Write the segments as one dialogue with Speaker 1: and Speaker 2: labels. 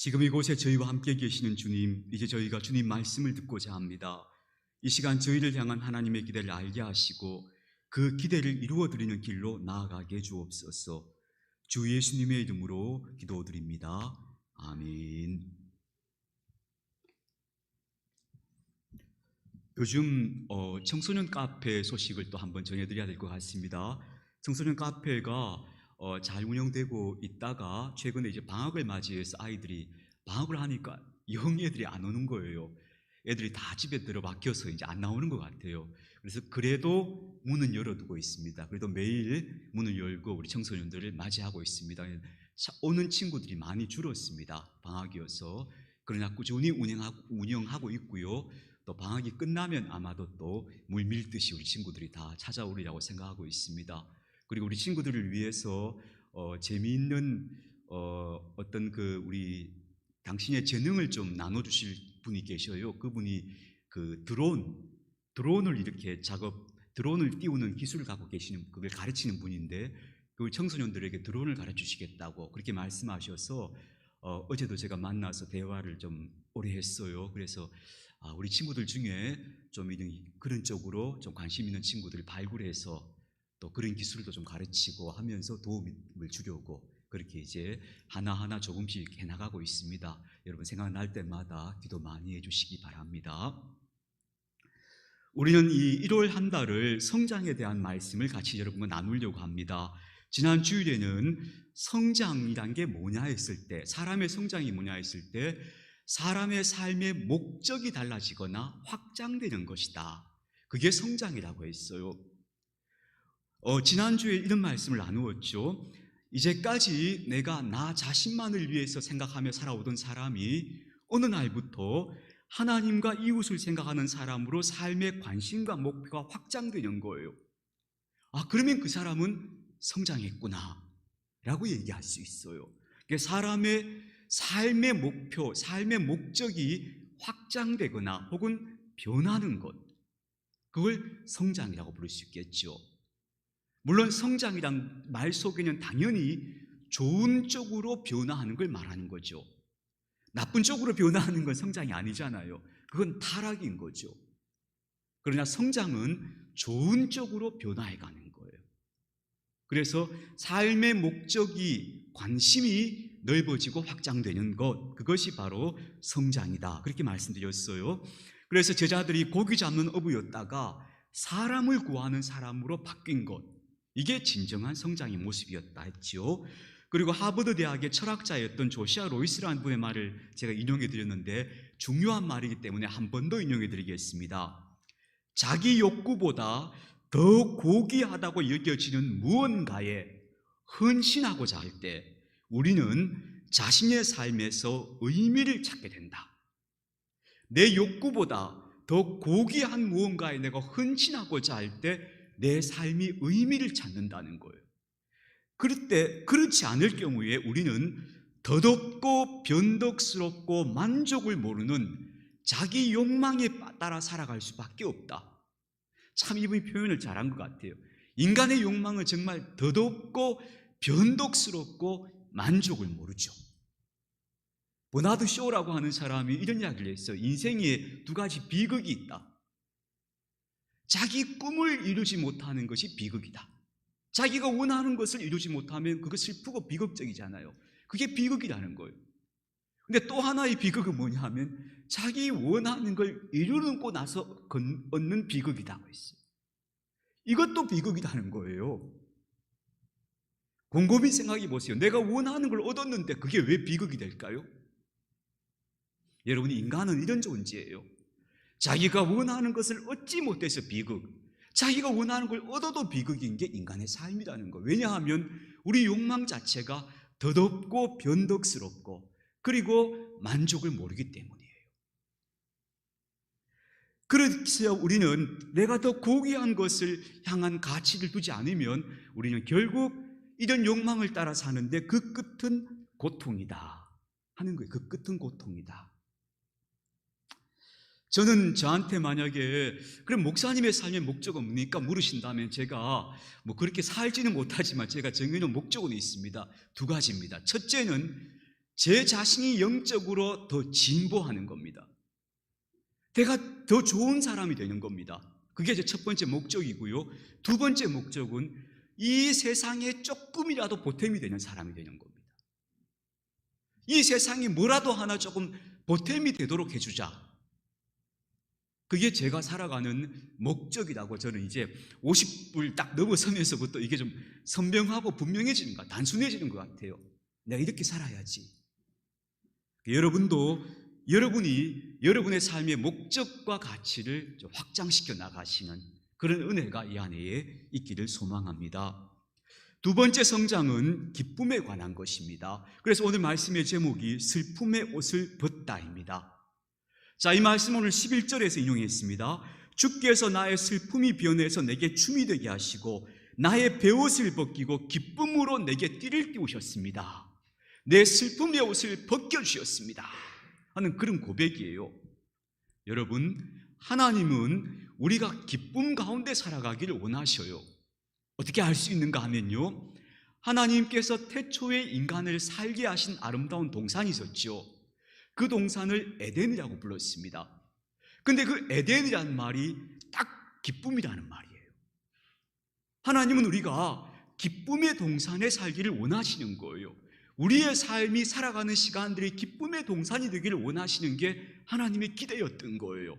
Speaker 1: 지금 이곳에 저희와 함께 계시는 주님, 이제 저희가 주님 말씀을 듣고자 합니다. 이 시간 저희를 향한 하나님의 기대를 알게 하시고 그 기대를 이루어드리는 길로 나아가게 주옵소서. 주 예수님의 이름으로 기도드립니다. 아멘. 요즘 청소년 카페 소식을 또 한번 전해드려야 될 것 같습니다. 청소년 카페가 잘 운영되고 있다가 최근에 이제 방학을 맞이해서 아이들이 방학을 하니까 영 애들이 안 오는 거예요. 애들이 다 집에 들어박혀서 이제 안 나오는 것 같아요. 그래서 그래도 문은 열어두고 있습니다. 그래도 매일 문을 열고 우리 청소년들을 맞이하고 있습니다. 오는 친구들이 많이 줄었습니다. 방학이어서. 그러나 꾸준히 운영하고 있고요. 또 방학이 끝나면 아마도 또 물 밀듯이 우리 친구들이 다 찾아오리라고 생각하고 있습니다. 그리고 우리 친구들을 위해서 재미있는 어떤 우리 당신의 재능을 좀 나눠주실 분이 계셔요. 그분이 그 드론을 이렇게 드론을 띄우는 기술을 갖고 계시는, 그걸 가르치는 분인데 그 청소년들에게 드론을 가르치시겠다고 그렇게 말씀하셔서 어제도 제가 만나서 대화를 좀 오래 했어요. 그래서 우리 친구들 중에 좀 그런 쪽으로 좀 관심 있는 친구들을 발굴해서 또 그런 기술도 좀 가르치고 하면서 도움을 주려고 그렇게 이제 하나하나 조금씩 해나가고 있습니다. 여러분 생각날 때마다 기도 많이 해주시기 바랍니다. 우리는 이 1월 한 달을 성장에 대한 말씀을 같이 여러분과 나누려고 합니다. 지난 주일에는 성장이란 게 뭐냐 했을 때, 사람의 성장이 뭐냐 했을 때 사람의 삶의 목적이 달라지거나 확장되는 것이다. 그게 성장이라고 했어요. 지난주에 이런 말씀을 나누었죠. 이제까지 내가 나 자신만을 위해서 생각하며 살아오던 사람이 어느 날부터 하나님과 이웃을 생각하는 사람으로 삶의 관심과 목표가 확장되는 거예요. 그러면 그 사람은 성장했구나 라고 얘기할 수 있어요. 사람의 삶의 목표, 삶의 목적이 확장되거나 혹은 변하는 것, 그걸 성장이라고 부를 수 있겠죠. 물론 성장이란 말 속에는 당연히 좋은 쪽으로 변화하는 걸 말하는 거죠. 나쁜 쪽으로 변화하는 건 성장이 아니잖아요. 그건 타락인 거죠. 그러나 성장은 좋은 쪽으로 변화해가는 거예요. 그래서 삶의 목적이, 관심이 넓어지고 확장되는 것, 그것이 바로 성장이다, 그렇게 말씀드렸어요. 그래서 제자들이 고기 잡는 어부였다가 사람을 구하는 사람으로 바뀐 것, 이게 진정한 성장의 모습이었다 했죠. 그리고 하버드 대학의 철학자였던 조시아 로이스라는 분의 말을 제가 인용해 드렸는데 중요한 말이기 때문에 한 번 더 인용해 드리겠습니다. 자기 욕구보다 더 고귀하다고 여겨지는 무언가에 헌신하고자 할 때 우리는 자신의 삶에서 의미를 찾게 된다. 내 욕구보다 더 고귀한 무언가에 내가 헌신하고자 할 때 내 삶이 의미를 찾는다는 거예요. 그럴 때, 그렇지 않을 경우에 우리는 더덥고 변덕스럽고 만족을 모르는 자기 욕망에 따라 살아갈 수밖에 없다. 참 이분이 표현을 잘한 것 같아요. 인간의 욕망은 정말 더덥고 변덕스럽고 만족을 모르죠. 버나드 쇼라고 하는 사람이 이런 이야기를 했어요. 인생에 두 가지 비극이 있다. 자기 꿈을 이루지 못하는 것이 비극이다. 자기가 원하는 것을 이루지 못하면 그거 슬프고 비극적이잖아요. 그게 비극이라는 거예요. 근데 또 하나의 비극은 뭐냐 하면 자기 원하는 걸 이루고 나서 얻는 비극이라고 했어요. 이것도 비극이라는 거예요. 곰곰이 생각해 보세요. 내가 원하는 걸 얻었는데 그게 왜 비극이 될까요? 여러분, 인간은 이런 존재예요. 자기가 원하는 것을 얻지 못해서 비극, 자기가 원하는 걸 얻어도 비극인 게 인간의 삶이라는 거예요. 왜냐하면 우리 욕망 자체가 더덥고 변덕스럽고 그리고 만족을 모르기 때문이에요. 그래서 우리는 내가 더 고귀한 것을 향한 가치를 두지 않으면 우리는 결국 이런 욕망을 따라 사는데 그 끝은 고통이다 하는 거예요. 그 끝은 고통이다. 저는 저한테 만약에 그럼 목사님의 삶의 목적은 뭡니까? 물으신다면 제가 그렇게 살지는 못하지만 제가 정해놓은 목적은 있습니다. 두 가지입니다. 첫째는 제 자신이 영적으로 더 진보하는 겁니다. 내가 더 좋은 사람이 되는 겁니다. 그게 제 첫 번째 목적이고요. 두 번째 목적은 이 세상에 조금이라도 보탬이 되는 사람이 되는 겁니다. 이 세상이 뭐라도 하나 조금 보탬이 되도록 해주자. 그게 제가 살아가는 목적이라고 저는 이제 50을 딱 넘어서면서부터 이게 좀 선명하고 분명해지는 것, 단순해지는 것 같아요. 내가 이렇게 살아야지. 여러분도 여러분이 여러분의 삶의 목적과 가치를 좀 확장시켜 나가시는 그런 은혜가 이 안에 있기를 소망합니다. 두 번째 성장은 기쁨에 관한 것입니다. 그래서 오늘 말씀의 제목이 슬픔의 옷을 벗다입니다. 자, 이 말씀 오늘 11절에서 인용했습니다. 주께서 나의 슬픔이 변해서 내게 춤이 되게 하시고 나의 베옷을 벗기고 기쁨으로 내게 띠를 띄우셨습니다. 내 슬픔의 옷을 벗겨주셨습니다 하는 그런 고백이에요. 여러분, 하나님은 우리가 기쁨 가운데 살아가기를 원하셔요. 어떻게 알 수 있는가 하면요, 하나님께서 태초에 인간을 살게 하신 아름다운 동산이 있었죠. 그 동산을 에덴이라고 불렀습니다. 근데 그 에덴이라는 말이 딱 기쁨이라는 말이에요. 하나님은 우리가 기쁨의 동산에 살기를 원하시는 거예요. 우리의 삶이 살아가는 시간들이 기쁨의 동산이 되기를 원하시는 게 하나님의 기대였던 거예요.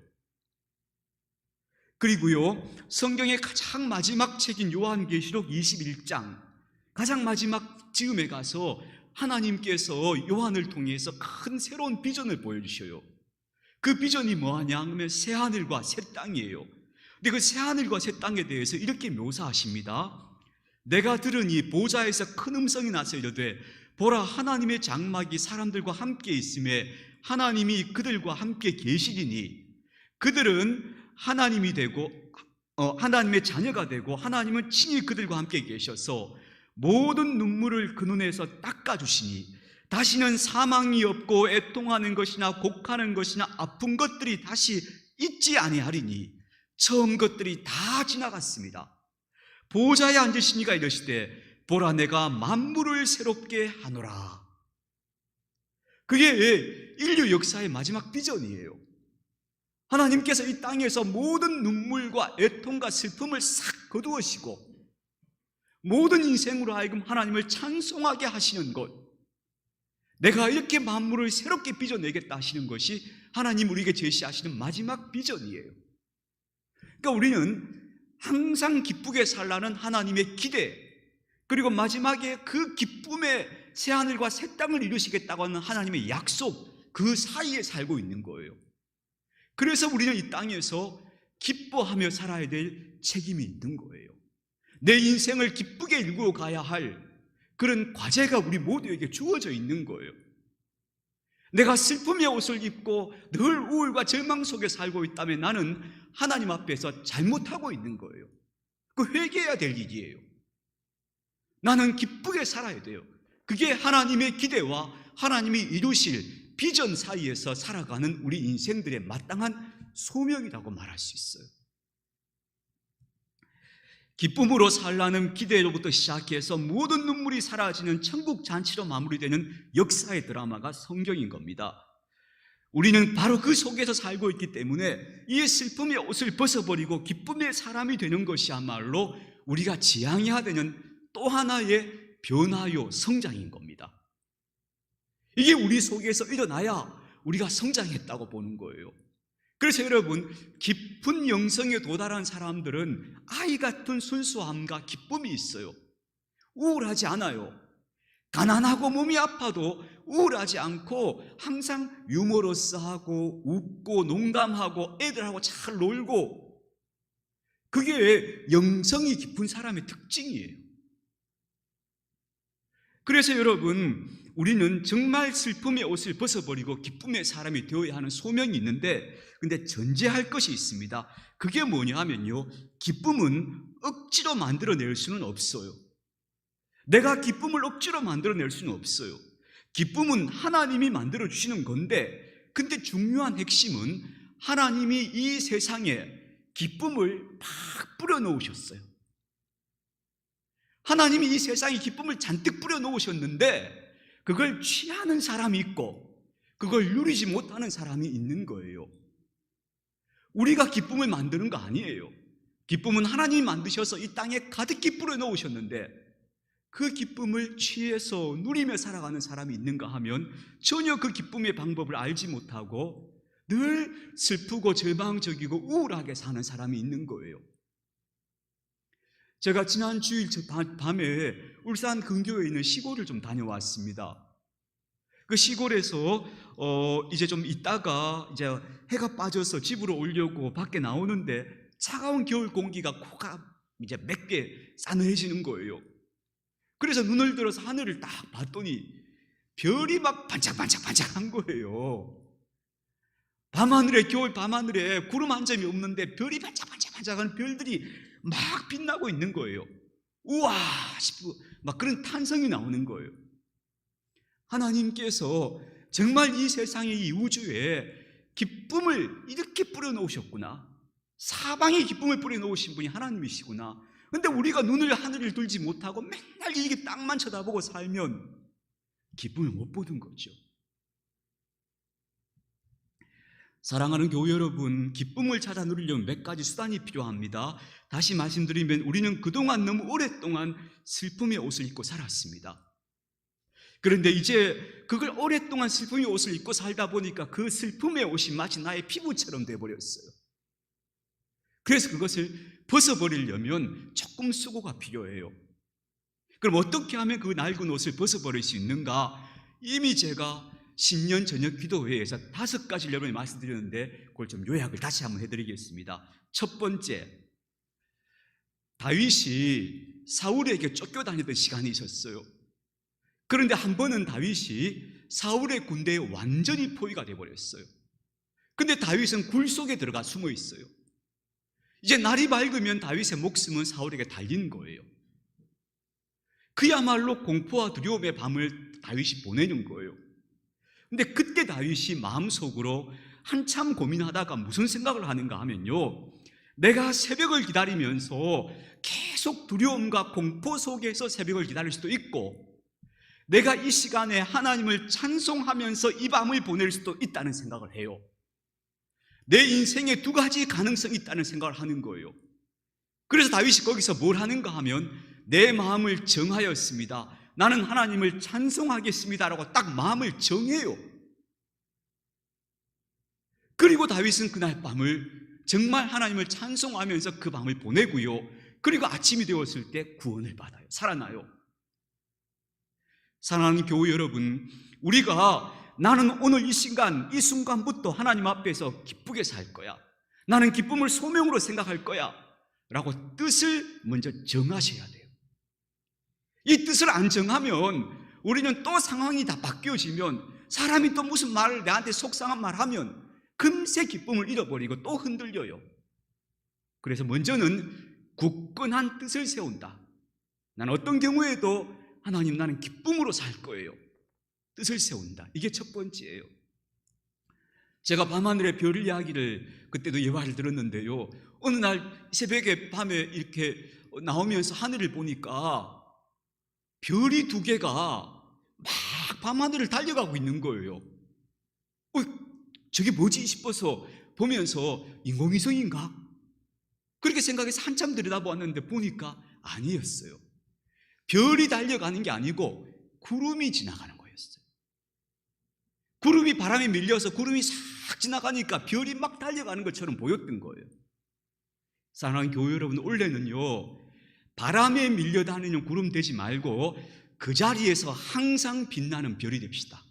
Speaker 1: 그리고요, 성경의 가장 마지막 책인 요한계시록 21장 가장 마지막 즈음에 가서 하나님께서 요한을 통해서 큰 새로운 비전을 보여주셔요. 그 비전이 뭐하냐 하면 새하늘과 새 땅이에요. 근데 그 새하늘과 새 땅에 대해서 이렇게 묘사하십니다. 내가 들으니 보좌에서 큰 음성이 나서 이르되 보라, 하나님의 장막이 사람들과 함께 있음에 하나님이 그들과 함께 계시리니 그들은 하나님이 되고 하나님의 자녀가 되고 하나님은 친히 그들과 함께 계셔서 모든 눈물을 그 눈에서 닦아주시니 다시는 사망이 없고 애통하는 것이나 곡하는 것이나 아픈 것들이 다시 있지 아니하리니 처음 것들이 다 지나갔습니다. 보좌에 앉으신 이가 이르시되 보라, 내가 만물을 새롭게 하노라. 그게 인류 역사의 마지막 비전이에요. 하나님께서 이 땅에서 모든 눈물과 애통과 슬픔을 싹 거두으시고 모든 인생으로 하여금 하나님을 찬송하게 하시는 것, 내가 이렇게 만물을 새롭게 빚어내겠다 하시는 것이 하나님 우리에게 제시하시는 마지막 비전이에요. 그러니까 우리는 항상 기쁘게 살라는 하나님의 기대, 그리고 마지막에 그 기쁨의 새하늘과 새 땅을 이루시겠다고 하는 하나님의 약속, 그 사이에 살고 있는 거예요. 그래서 우리는 이 땅에서 기뻐하며 살아야 될 책임이 있는 거예요. 내 인생을 기쁘게 일구어 가야 할 그런 과제가 우리 모두에게 주어져 있는 거예요. 내가 슬픔의 옷을 입고 늘 우울과 절망 속에 살고 있다면 나는 하나님 앞에서 잘못하고 있는 거예요. 그 회개해야 될 일이에요. 나는 기쁘게 살아야 돼요. 그게 하나님의 기대와 하나님이 이루실 비전 사이에서 살아가는 우리 인생들의 마땅한 소명이라고 말할 수 있어요. 기쁨으로 살라는 기대로부터 시작해서 모든 눈물이 사라지는 천국 잔치로 마무리되는 역사의 드라마가 성경인 겁니다. 우리는 바로 그 속에서 살고 있기 때문에 이 슬픔의 옷을 벗어버리고 기쁨의 사람이 되는 것이야말로 우리가 지향해야 되는 또 하나의 변화요 성장인 겁니다. 이게 우리 속에서 일어나야 우리가 성장했다고 보는 거예요. 그래서 여러분, 깊은 영성에 도달한 사람들은 아이 같은 순수함과 기쁨이 있어요. 우울하지 않아요. 가난하고 몸이 아파도 우울하지 않고 항상 유머러스하고 웃고 농담하고 애들하고 잘 놀고, 그게 영성이 깊은 사람의 특징이에요. 그래서 여러분, 우리는 정말 슬픔의 옷을 벗어버리고 기쁨의 사람이 되어야 하는 소명이 있는데, 근데 전제할 것이 있습니다. 그게 뭐냐 하면요, 기쁨은 억지로 만들어낼 수는 없어요. 내가 기쁨을 억지로 만들어낼 수는 없어요. 기쁨은 하나님이 만들어주시는 건데, 근데 중요한 핵심은 하나님이 이 세상에 기쁨을 막 뿌려놓으셨어요. 하나님이 이 세상에 기쁨을 잔뜩 뿌려놓으셨는데, 그걸 취하는 사람이 있고 그걸 누리지 못하는 사람이 있는 거예요. 우리가 기쁨을 만드는 거 아니에요. 기쁨은 하나님이 만드셔서 이 땅에 가득히 뿌려놓으셨는데 그 기쁨을 취해서 누리며 살아가는 사람이 있는가 하면 전혀 그 기쁨의 방법을 알지 못하고 늘 슬프고 절망적이고 우울하게 사는 사람이 있는 거예요. 제가 지난 주일 밤에 울산 근교에 있는 시골을 좀 다녀왔습니다. 그 시골에서 이제 좀 있다가 이제 해가 빠져서 집으로 오려고 밖에 나오는데 차가운 겨울 공기가 코가 이제 맵게 싸늘해지는 거예요. 그래서 눈을 들어서 하늘을 딱 봤더니 별이 막 반짝반짝반짝한 거예요. 밤하늘에, 겨울 밤하늘에 구름 한 점이 없는데 별이 반짝반짝반짝한 별들이 막 빛나고 있는 거예요. 우와 싶고 막 그런 탄성이 나오는 거예요. 하나님께서 정말 이 세상에, 이 우주에 기쁨을 이렇게 뿌려놓으셨구나, 사방에 기쁨을 뿌려놓으신 분이 하나님이시구나. 근데 우리가 눈을 하늘을 들지 못하고 맨날 이게 땅만 쳐다보고 살면 기쁨을 못 보는 거죠. 사랑하는 교회 여러분, 기쁨을 찾아 누리려면 몇 가지 수단이 필요합니다. 다시 말씀드리면 우리는 그동안 너무 오랫동안 슬픔의 옷을 입고 살았습니다. 그런데 이제 그걸 오랫동안 슬픔의 옷을 입고 살다 보니까 그 슬픔의 옷이 마치 나의 피부처럼 돼버렸어요. 그래서 그것을 벗어버리려면 조금 수고가 필요해요. 그럼 어떻게 하면 그 낡은 옷을 벗어버릴 수 있는가? 이미 제가 10년 저녁 기도회에서 5가지를 여러분이 말씀드렸는데 그걸 좀 요약을 다시 한번 해드리겠습니다. 첫 번째, 다윗이 사울에게 쫓겨다니던 시간이 있었어요. 그런데 한 번은 다윗이 사울의 군대에 완전히 포위가 되어버렸어요. 근데 다윗은 굴 속에 들어가 숨어 있어요. 이제 날이 밝으면 다윗의 목숨은 사울에게 달린 거예요. 그야말로 공포와 두려움의 밤을 다윗이 보내는 거예요. 근데 그때 다윗이 마음속으로 한참 고민하다가 무슨 생각을 하는가 하면요, 내가 새벽을 기다리면서 계속 두려움과 공포 속에서 새벽을 기다릴 수도 있고, 내가 이 시간에 하나님을 찬송하면서 이 밤을 보낼 수도 있다는 생각을 해요. 내 인생에 2가지 가능성이 있다는 생각을 하는 거예요. 그래서 다윗이 거기서 뭘 하는가 하면 내 마음을 정하였습니다, 나는 하나님을 찬송하겠습니다 라고 딱 마음을 정해요. 그리고 다윗은 그날 밤을 정말 하나님을 찬송하면서 그 밤을 보내고요, 그리고 아침이 되었을 때 구원을 받아요. 살아나요. 사랑하는 교회 여러분, 우리가 나는 오늘 이 시간, 이 순간부터 하나님 앞에서 기쁘게 살 거야, 나는 기쁨을 소명으로 생각할 거야 라고 뜻을 먼저 정하셔야 돼요. 이 뜻을 안 정하면 우리는 또 상황이 다 바뀌어지면, 사람이 또 무슨 말을 내한테 속상한 말 하면 금세 기쁨을 잃어버리고 또 흔들려요. 그래서 먼저는 굳건한 뜻을 세운다. 나는 어떤 경우에도 하나님, 나는 기쁨으로 살 거예요. 뜻을 세운다. 이게 첫 번째예요. 제가 밤하늘의 별 이야기를 그때도 예화를 들었는데요, 어느 날 새벽에 밤에 이렇게 나오면서 하늘을 보니까 별이 2개가 막 밤하늘을 달려가고 있는 거예요. 저게 뭐지 싶어서 보면서 인공위성인가? 그렇게 생각해서 한참 들여다보았는데 보니까 아니었어요. 별이 달려가는 게 아니고 구름이 지나가는 거였어요. 구름이 바람에 밀려서 구름이 싹 지나가니까 별이 막 달려가는 것처럼 보였던 거예요. 사랑하는 교회 여러분, 원래는요, 바람에 밀려다니는 구름 되지 말고 그 자리에서 항상 빛나는 별이 됩시다.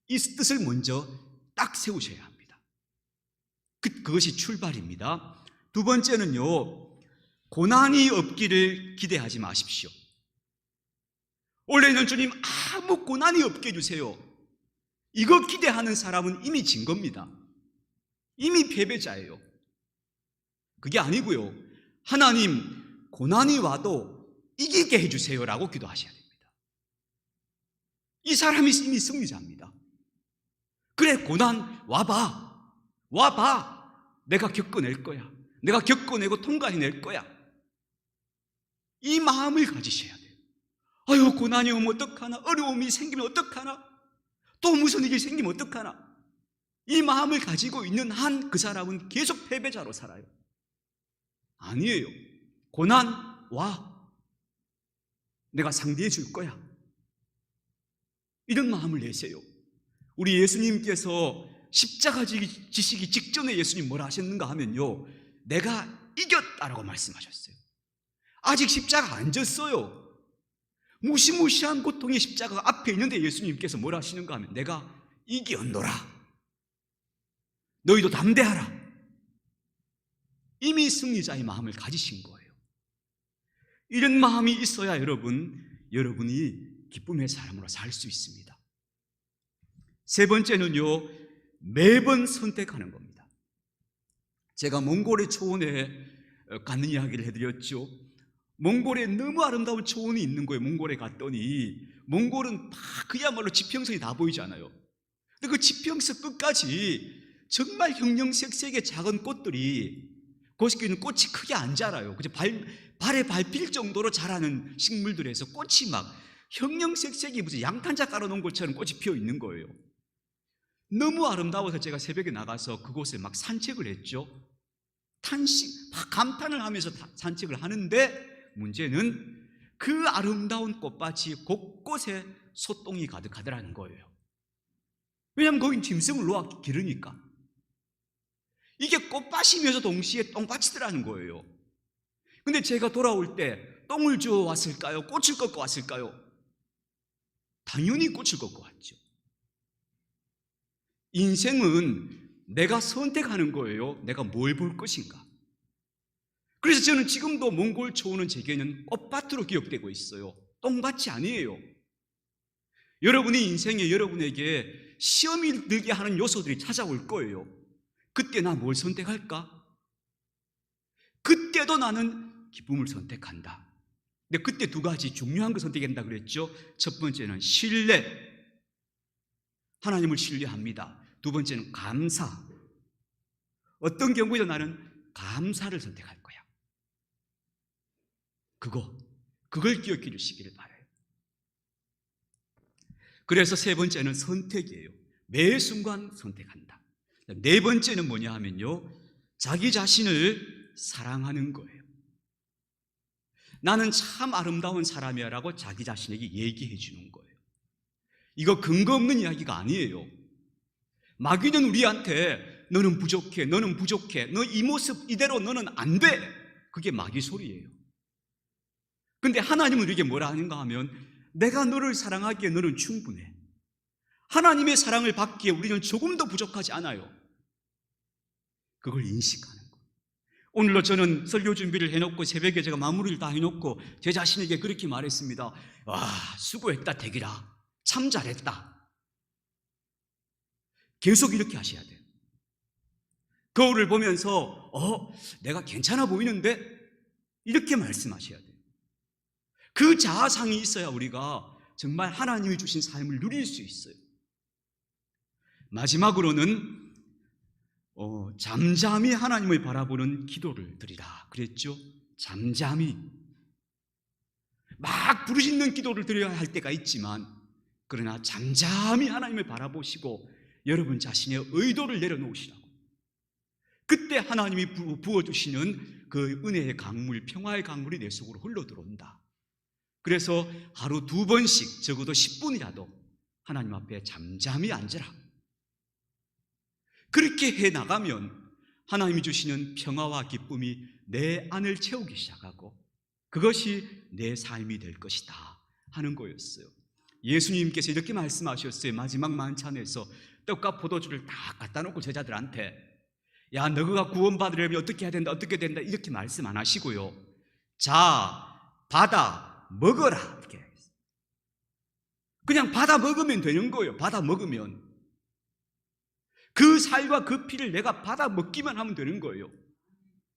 Speaker 1: 이 뜻을 먼저 딱 세우셔야 합니다. 그것이 출발입니다. 2번째는요, 고난이 없기를 기대하지 마십시오. 원래는 주님 아무 고난이 없게 해주세요, 이거 기대하는 사람은 이미 진 겁니다. 이미 패배자예요. 그게 아니고요, 하나님 고난이 와도 이기게 해주세요 라고 기도하셔야 됩니다. 이 사람이 이미 승리자입니다. 그래, 고난 와봐, 내가 겪어낼 거야, 내가 겪어내고 통과해낼 거야, 이 마음을 가지셔야 돼요. 아유, 고난이 오면 어떡하나, 어려움이 생기면 어떡하나, 또 무슨 일이 생기면 어떡하나, 이 마음을 가지고 있는 한 그 사람은 계속 패배자로 살아요. 아니에요. 고난 와, 내가 상대해 줄 거야, 이런 마음을 내세요. 우리 예수님께서 십자가 지시기 직전에 예수님 뭐라 하셨는가 하면요, 내가 이겼다라고 말씀하셨어요. 아직 십자가 안 졌어요. 무시무시한 고통의 십자가 앞에 있는데 예수님께서 뭐라 하시는가 하면 내가 이겼노라, 너희도 담대하라. 이미 승리자의 마음을 가지신 거예요. 이런 마음이 있어야 여러분이 기쁨의 사람으로 살 수 있습니다. 세 번째는요, 매번 선택하는 겁니다. 제가 몽골의 초원에 가는 이야기를 해드렸죠. 몽골에 너무 아름다운 초원이 있는 거예요. 몽골에 갔더니 몽골은 그야말로 지평선이 다 보이잖아요. 근데 그 지평선 끝까지 정말 형형색색의 작은 꽃들이, 거기는 꽃이 크게 안 자라요. 그저 발에 밟힐 정도로 자라는 식물들에서 꽃이 막 형형색색이 무슨 양탄자 깔아놓은 것처럼 꽃이 피어 있는 거예요. 너무 아름다워서 제가 새벽에 나가서 그곳에 막 산책을 했죠. 감탄을 하면서 산책을 하는데, 문제는 그 아름다운 꽃밭이 곳곳에 소똥이 가득하더라는 거예요. 왜냐하면 거긴 짐승을 놓아 기르니까. 이게 꽃밭이면서 동시에 똥밭이더라는 거예요. 근데 제가 돌아올 때 똥을 주워 왔을까요? 꽃을 꺾어 왔을까요? 당연히 꽃을 꺾어 왔죠. 인생은 내가 선택하는 거예요. 내가 뭘 볼 것인가. 그래서 저는 지금도 몽골 초원은 제게는 꽃밭으로 기억되고 있어요. 똥밭이 아니에요. 여러분의 인생에 여러분에게 시험이 들게 하는 요소들이 찾아올 거예요. 그때 나 뭘 선택할까? 그때도 나는 기쁨을 선택한다. 근데 그때 두 가지 중요한 거 선택한다 그랬죠. 첫 번째는 신뢰, 하나님을 신뢰합니다. 두 번째는 감사. 어떤 경우에도 나는 감사를 선택할 거야. 그걸 기억해 주시기를 바라요. 그래서 세 번째는 선택이에요. 매 순간 선택한다. 네 번째는 뭐냐 하면요, 자기 자신을 사랑하는 거예요. 나는 참 아름다운 사람이야 라고 자기 자신에게 얘기해 주는 거예요. 이거 근거 없는 이야기가 아니에요. 마귀는 우리한테 너는 부족해, 너는 부족해, 너 이 모습 이대로 너는 안 돼, 그게 마귀 소리예요. 근데 하나님은 우리에게 뭐라 하는가 하면 내가 너를 사랑하기에 너는 충분해. 하나님의 사랑을 받기에 우리는 조금 더 부족하지 않아요. 그걸 인식하는 거예요. 오늘로 저는 설교 준비를 해놓고 새벽에 제가 마무리를 다 해놓고 제 자신에게 그렇게 말했습니다. 와, 수고했다 대기라, 참 잘했다. 계속 이렇게 하셔야 돼요. 거울을 보면서 내가 괜찮아 보이는데, 이렇게 말씀하셔야 돼요. 그 자아상이 있어야 우리가 정말 하나님이 주신 삶을 누릴 수 있어요. 마지막으로는 잠잠히 하나님을 바라보는 기도를 드리라 그랬죠. 잠잠히 막 부르짖는 기도를 드려야 할 때가 있지만, 그러나 잠잠히 하나님을 바라보시고 여러분 자신의 의도를 내려놓으시라고. 그때 하나님이 부어주시는 그 은혜의 강물, 평화의 강물이 내 속으로 흘러들어온다. 그래서 하루 2번씩 적어도 10분이라도 하나님 앞에 잠잠히 앉으라. 그렇게 해나가면 하나님이 주시는 평화와 기쁨이 내 안을 채우기 시작하고 그것이 내 삶이 될 것이다 하는 거였어요. 예수님께서 이렇게 말씀하셨어요. 마지막 만찬에서 떡과 포도주를 다 갖다 놓고 제자들한테, 야, 너가 구원받으려면 어떻게 해야 된다, 어떻게 된다, 이렇게 말씀 안 하시고요, 자, 받아 먹어라, 이렇게 했어요. 그냥 받아 먹으면 되는 거예요. 받아 먹으면 그 살과 그 피를 내가 받아 먹기만 하면 되는 거예요.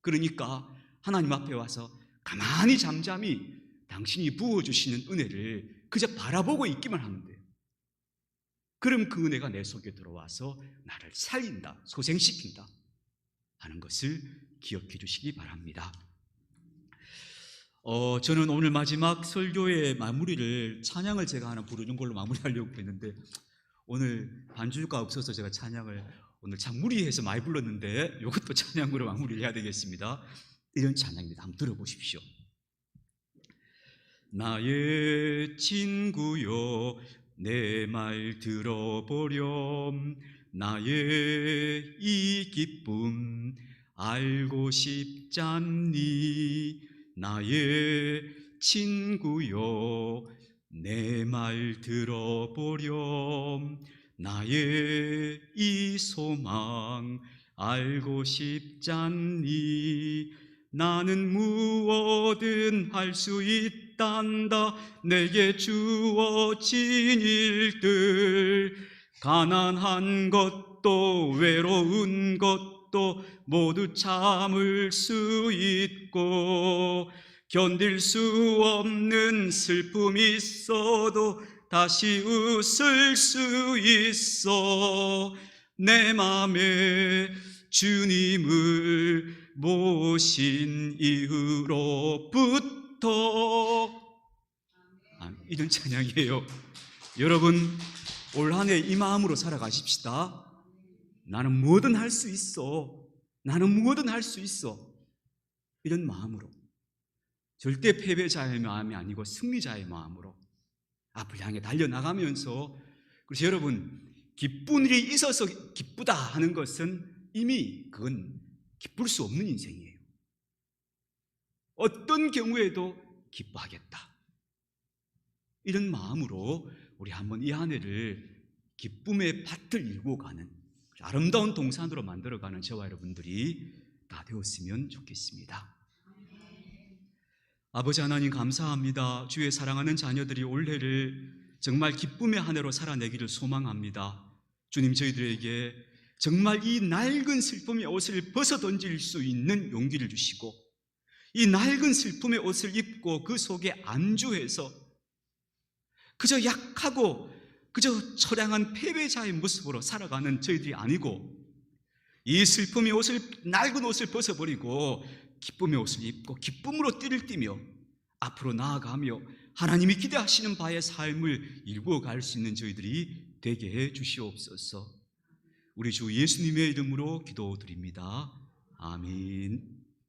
Speaker 1: 그러니까 하나님 앞에 와서 가만히 잠잠히 당신이 부어주시는 은혜를 그저 바라보고 있기만 하면 돼요. 그럼 그 은혜가 내 속에 들어와서 나를 살린다, 소생시킨다 하는 것을 기억해 주시기 바랍니다. 저는 오늘 마지막 설교의 마무리를 찬양을 제가 하나 부르는 걸로 마무리하려고 했는데 오늘 반주가 없어서 제가 찬양을 오늘 참 무리해서 많이 불렀는데 이것도 찬양으로 마무리를 해야 되겠습니다. 이런 찬양입니다. 한번 들어보십시오. 나의 친구여 내 말 들어보렴. 나의 이 기쁨 알고 싶잖니. 나의 친구여 내 말 들어보렴. 나의 이 소망 알고 싶잖니. 나는 무엇든 할 수 있단다. 내게 주어진 일들, 가난한 것도 외로운 것도 모두 참을 수 있고, 견딜 수 없는 슬픔이 있어도 다시 웃을 수 있어. 내 맘에 주님을 모신 이후로부터. 이런 찬양이에요. 여러분 올 한 해 이 마음으로 살아가십시다. 나는 뭐든 할 수 있어. 나는 뭐든 할 수 있어. 이런 마음으로, 절대 패배자의 마음이 아니고 승리자의 마음으로 앞을 향해 달려나가면서, 그래서 여러분 기쁜 일이 있어서 기쁘다 하는 것은 이미 그건 기쁠 수 없는 인생이에요. 어떤 경우에도 기뻐하겠다, 이런 마음으로 우리 한번 이 한 해를 기쁨의 밭을 일고 가는 아름다운 동산으로 만들어가는 저와 여러분들이 다 되었으면 좋겠습니다. 아버지 하나님 감사합니다. 주의 사랑하는 자녀들이 올해를 정말 기쁨의 한 해로 살아내기를 소망합니다. 주님, 저희들에게 정말 이 낡은 슬픔의 옷을 벗어던질 수 있는 용기를 주시고, 이 낡은 슬픔의 옷을 입고 그 속에 안주해서 그저 약하고 그저 처량한 패배자의 모습으로 살아가는 저희들이 아니고, 이 슬픔의 옷을, 낡은 옷을 벗어버리고 기쁨의 옷을 입고 기쁨으로 띠를 띠며 앞으로 나아가며 하나님이 기대하시는 바의 삶을 이루어갈 수 있는 저희들이 되게 해 주시옵소서. 우리 주 예수님의 이름으로 기도드립니다. 아멘.